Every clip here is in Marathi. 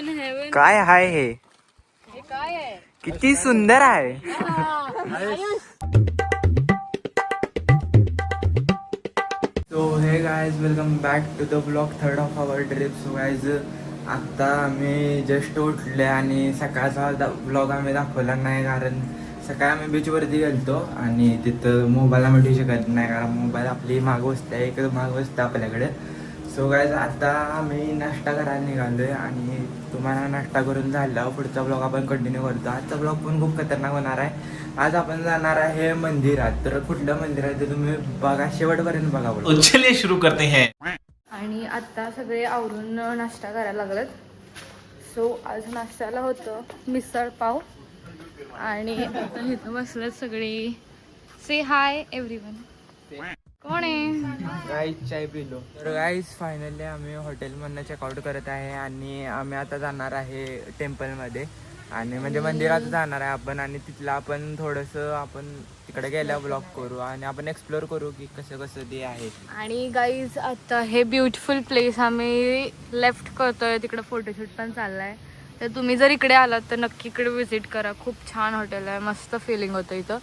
काय आहे हे? काय आहे? किती सुंदर आहे. So hey guys welcome back to the blog third of our trip. So guys आत्ता आम्ही जस्ट उठले आणि सकाळचा ब्लॉग आम्ही दाखवला नाही, कारण सकाळी आम्ही बीचवरती गेलतो आणि तिथं मोबाईल आम्ही ठेवू शकत नाही, कारण मोबाईल आपली मागं बसते, एक मागं बसतं आपल्याकडे. सो गाइज आता आम्ही नाश्ता करायला निघालोय आणि तुम्हाला नाश्ता करून झाला पुढचा ब्लॉग आपण कंटिन्यू करतो. आजचा ब्लॉग पण खूप खतरनाक होणार आहे. आज आपण जाणार आहे मंदिरात. तर कुठलं मंदिर आहे ते तुम्ही बघा, शेवटपर्यंत बघा. तो चलिए शुरू करते हैं. आणि आता सगळे आवरून नाश्ता करायला लागलेत. सो आज नाश्त्याला होतं मिसळ पाव आणि आता इथं बसलेत सगळे. से हाय एव्हरीवन. कोण आहे? गाईज चाय पिलो. तर गाईज फायनली आम्ही हॉटेलमधनं चेकआउट करत आहे आणि आम्ही आता जाणार आहे टेम्पलमध्ये, आणि म्हणजे मंदिरात जाणार आहे आपण, आणि तिथलं आपण थोडंसं आपण तिकडे गेल्या ब्लॉग करू आणि आपण एक्सप्लोर करू की कसं कसं ते आहे. आणि गाईज आता हे ब्युटिफुल प्लेस आम्ही लेफ्ट करतोय, तिकडे फोटोशूट पण चाललाय. तर तुम्ही जर इकडे आलात तर नक्की इकडे विजिट करा. खूप छान हॉटेल आहे, मस्त फिलिंग होतं इथं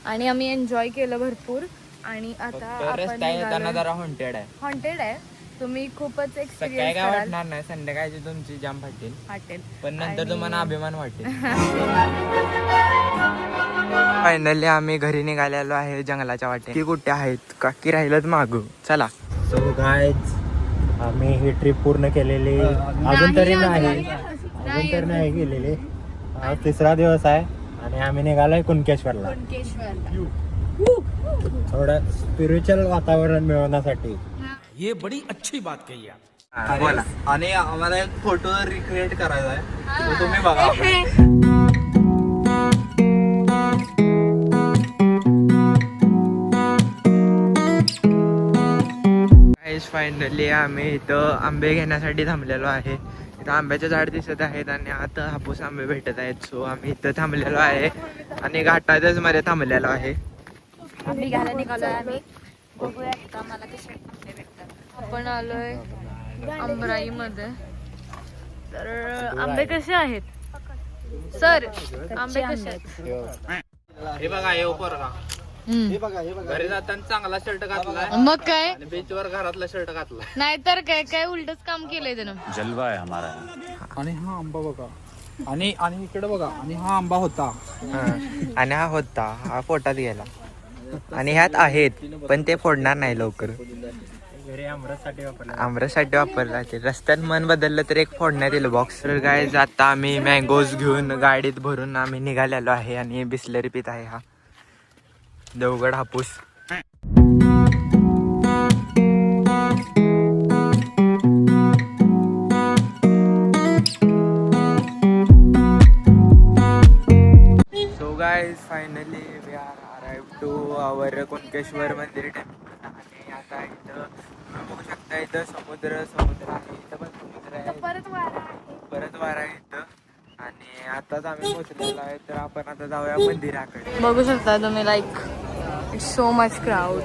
आणि आम्ही एन्जॉय केलं भरपूर. आणि आता आपण जरा हॉन्टेड आहे. हॉन्टेड आहे. तुम्ही खूपच सकाळी एक्सपिरियन्स काय कराल. वाटणार नाही, संध्याकाळची तुमची जाम फाटेल, हॉटेल पण नंतर तुम्हाला अभिमान वाटेल. फायनली आम्ही घरी निघालेलो आहे जंगलाच्या वाटे. की कुठे आहेत काकी राहिलत मागू. चला. सो गाइज आम्ही ही ट्रिप पूर्ण केलेली अजून तरी नाही गेलेली. आज तिसरा दिवस आहे आणि आम्ही निघालोय कुणकेश्वरला. थोडं स्पिरिच्युअल वातावरण मिळवण्यासाठी. ये बड़ी अच्छी बात कही आप. बोला. आणि आम्हाला एक फोटो रिक्रिएट करायचा आहे, तो तुम्ही बघा. फायनली आम्ही इथं आंबे घेण्यासाठी थांबलेलो आहे. इथं आंब्याचे झाड दिसत आहेत आणि आता हापूस आंबे भेटत आहेत. सो आम्ही इथं थांबलेलो आहे आणि घाटातच मध्ये थांबलेलो आहे. आम्ही घाला निघालोय. आम्ही बघूया आता मला कसे आंबे भेटतात. आपण आलोय आंबराई मध्ये. तर आंबे कसे आहेत सर? आंबे कसे आहेत? हे बघा, हे उपर का हे बघा घरी जाताना चांगला शर्ट घातला मग काय, आणि बीचवर घरातला शर्ट घातला. नाहीतर काय काय उलटच काम केलंय त्यानं. जलवा है हमारा. आणि हा आंबा बघा, आणि इकडे बघा, आणि हा आंबा होता आणि हा होता, हा पोटात गेला आणि ह्यात आहेत पण ते फोडणार नाही लवकर. घरी आमरससाठी वापरला जाते. रस्त्यात मन बदललं तर एक फोडण्यात येईल बॉक्स. तर काय आता आम्ही मँगोज घेऊन गाडीत भरून आम्ही निघालेलो आहे आणि बिस्लरी पित आहे. हा Devgad Hapus. So guys finally we are arrived to our Kunkeshwar mandir temple. आणि आता इथं बघू शकता, इथं समुद्र आहे. इथं पण समुद्र आहे, परत वारा आहे इथं. आणि आताच आम्ही पोहोचलेलो आहे. तर आपण आता जाऊया मंदिराकडे. बघू शकता तुम्ही, like it's so much crowd.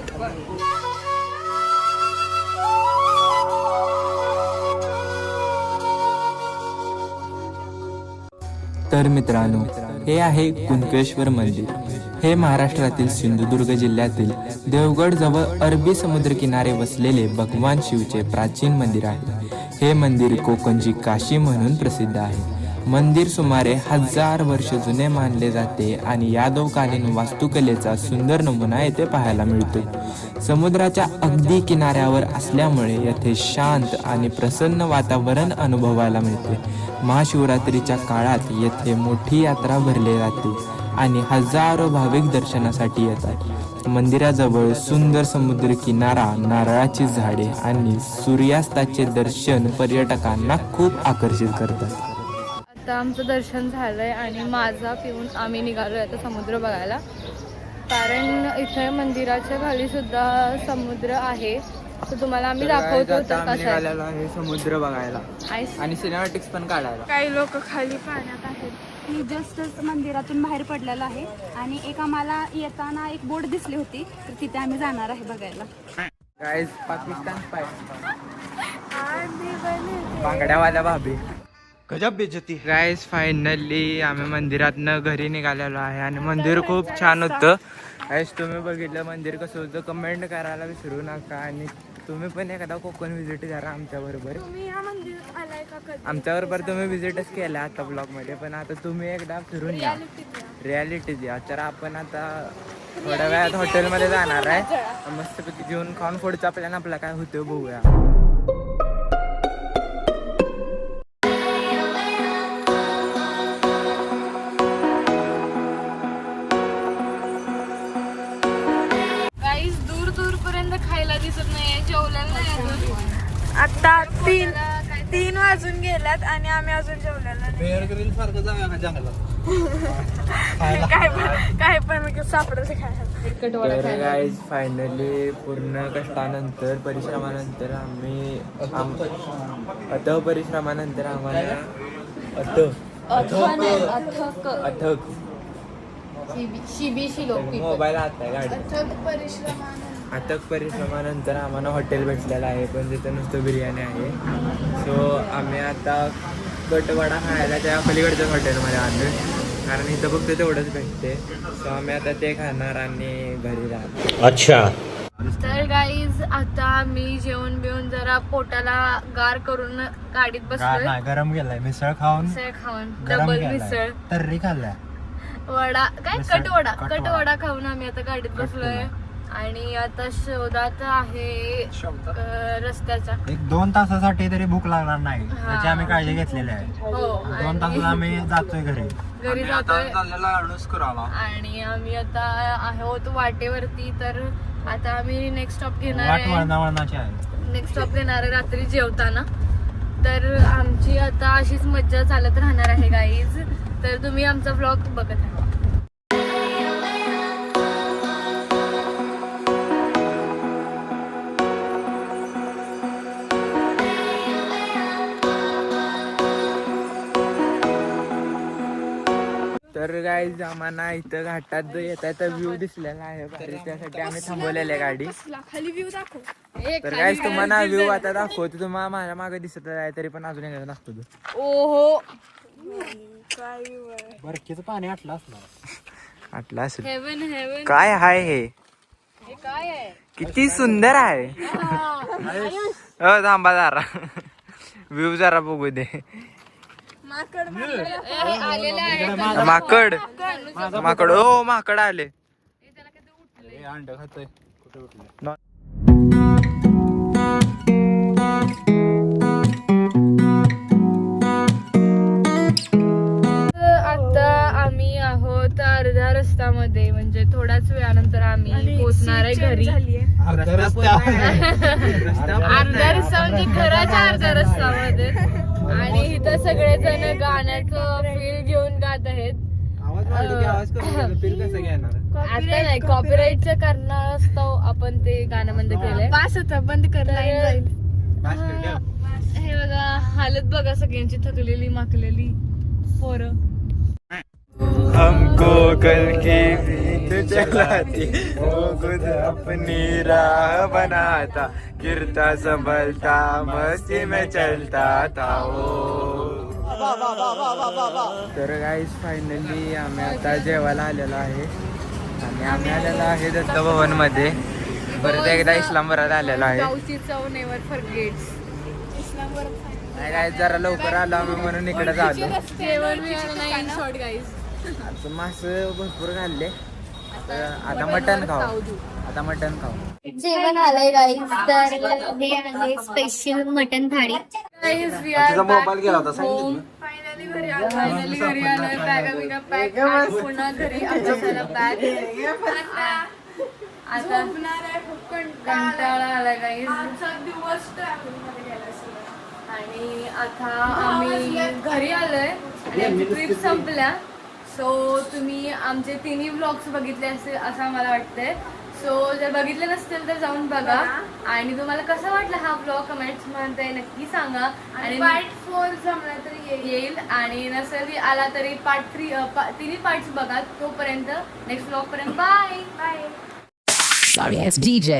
तर मित्रांनो, हे आहे कुणकेश्वर मंदिर. हे महाराष्ट्रातील सिंधुदुर्ग जिल्ह्यातील देवगड जवळ अरबी समुद्र किनारे वसलेले भगवान शिवचे प्राचीन मंदिर आहे. हे मंदिर कोकणची काशी म्हणून प्रसिद्ध आहे. मंदिर सुमारे 1000 वर्ष जुने मानले जाते आणि यादवकालीन वास्तुकलेचा सुंदर नमुना येथे पाहायला मिळतो. समुद्राच्या अगदी किनाऱ्यावर असल्यामुळे येथे शांत आणि प्रसन्न वातावरण अनुभवायला मिळते. महाशिवरात्रीच्या काळात येथे मोठी यात्रा भरली जाते आणि हजारो भाविक दर्शनासाठी येतात. मंदिराजवळ सुंदर समुद्र किनारा, नारळाची झाडे आणि सूर्यास्ताचे दर्शन पर्यटकांना खूप आकर्षित करतात. आता आमचं दर्शन झालंय आणि माझा पिऊन आम्ही निघालोय आता समुद्र बघायला, कारण इथे मंदिराच्या खाली सुद्धा समुद्र आहे. तर तुम्हाला आम्ही दाखवतो तर कसं आहे समुद्र बघायला आणि सिनेमॅटिक्स पण काढायला. काही लोक खाली पाण्यात आहेत. मी जस्टच मंदिरातून बाहेर पडलेलो आहे आणि एक आम्हाला येताना एक बोट दिसली होती, तर तिथे आम्ही जाणार आहे बघायला. गाइस पाकिस्तान बांगड्यावाल्या भाभी. गजब बेइज्जती. गाईज फायनली आम्ही मंदिरातनं घरी निघालेलो आहे आणि मंदिर खूप छान होतं. गाईज तुम्ही बघितलं मंदिर कसं होतं कमेंट करायला विसरू नका आणि तुम्ही पण एखादा कोकण व्हिजिट करा आमच्याबरोबर. तुम्ही या मंदिरात आलाय का कधी? आमच्याबरोबर तुम्ही व्हिजिटच केला आता ब्लॉगमध्ये, पण आता तुम्ही एकदा फिरून या, रियालिटी द्या. तर आपण आता थोड्या वेळात हॉटेलमध्ये जाणार आहे, मस्तपैकी जेवण खाऊन पुढचा प्लॅन आपला काय होतं बघूया. गाईस दूर दूर पर्यंत खायला दिसत नाहीये, जेवलेलं नाही अजून. आता 3 वाजून गेल्यात आणि आम्ही अजून जेवलेलो नाही. काय पण सापडत खायला. तर गाईज फायनली पूर्ण कष्टानंतर परिश्रमानंतर आम्ही परिश्रमानंतर आम्हाला अथक मोबाईल आता गाडी अथक परिश्रमानंतर आम्हाला हॉटेल भेटलेलं आहे, पण तिथं नुसतं बिर्याणी आहे. सो आम्ही आता कटवडा खायला त्या पलीकडच्याच हॉटेलमध्ये आलो, कारण इथं फक्त तेवढंच भेटते. सो आम्ही आता ते खाणार आणि घरी राहणार. अच्छा. तर गाईज आता मी जेवण बिवून जरा पोटाला गार करून गाडीत बसलोय. नाही, गरम गेलाय मिसळ खाऊन. मिसळ खाऊन गरम डबल केलाय. मिसळ तर्री खाल्लाय. वडा काय मिसळ, कटवडा कटवडा. कटवडा खाऊन आम्ही आता गाडीत बसलोय आणि आता शोधात आहे रस्त्याचा. 1-2 तासासाठी तरी भूक लागणार नाही याची आम्ही काळजी घेतलेली आहे. हो 2 तासात आम्ही जातोय घरी. घरी जातोय आणि आम्ही आता आहोत वाटेवरती. तर आता आम्ही नेक्स्ट स्टॉप घेणार वाट आहे. वळणावळणाची आहे. नेक्स्ट स्टॉप घेणार आहे रात्री जेवताना. तर आमची आता अशीच मज्जा चालत राहणार आहे गाईज. तर तुम्ही आमचा व्लॉग बघत राहा. तर गाईज आम्हाला इथं घाटात जो येत आहे तर व्ह्यू दिसलेला आहे भारी, त्यासाठी आम्ही थांबवलेली आहे गाडी. खाली व्ह्यू दाखव. तर गाईज तुम्हाला व्ह्यू आता दाखवतो, तुम्हाला माझ्या मागे दिसत आहे तरी पण अजून एकदा दाखवतो. ओहो बरकीचं पाणी आटलं असणार. आटला असेल. हेवन हेवन काय आहे हे? हे काय आहे? किती सुंदर आहे. हो थांबा जरा व्ह्यू जरा बघू दे. आलेले आहे माकड माकड हो माकड आले. अंड खातोय कुठे उठलं. आता आम्ही आहोत अर्ध्या रस्त्यामध्ये, म्हणजे थोड्याच वेळानंतर आम्ही पोहोचणार आहे घरी. अर्धा रस्ता म्हणजे घराच्या अर्ध्या रस्त्यामध्ये. आणि इथं सगळेजण गाण्याचं फील घेऊन गात आहेत. आता नाही, कॉपीराईटच्या कारणास्तव आपण ते गाणं बंद केलंय. पास होता बंद करला. हे बघा हालत बघा सगळ्यांची, थकलेली माकलेली पोरं. हमको कल की प्रीत चलाती वो खुद अपनी राह बनाता गिरता संभलता मस्ती में चलता था वो. तर गाईज फायनली आम्ही आता जेवायला आलेलो आहे आणि आम्ही आलेलो आहे दत्त भवन मध्ये. परत एकदा इस्लामपुरात आलेलो आहे. गावची चव नेवर फॉरगेट्स. काय जरा लवकर आलो आम्ही म्हणून इकडे आलो. जेवण मिळालं नाही इन शॉर्ट गाईज. आता मासे भरपूर खाल्ले, आता मटण खाऊ. आता मटण खाऊ. जेवण आलंय गाईज. तर हे आहे स्पेशल मटन थाळी. गाईज वी आर मोबाईल गेला होता सांगितलं. फायनली घरी आलोय. बॅगा बिगा पॅक, पुन्हा घरी अभ्यासाला पॅक. आता कंटाळा आलाय गाईज. आणि आता आम्ही घरी आलोय आणि आमची ट्रिप संपल्या. सो तुम्ही आमचे तिन्ही व्लॉग्स बघितले असेल असं मला वाटतंय. सो जर बघितले नसतील तर जाऊन बघा. आणि तुम्हाला कसं वाटलं हा व्लॉग कमेंट्स मध्ये नक्की सांगा. आणि पार्ट 4 जमला तरी येईल आणि नसेल आला तरी पार्ट 3 तिन्ही पार्ट्स बघा. तोपर्यंत नेक्स्ट व्लॉग पर्यंत bye bye. Sorry ass DJ.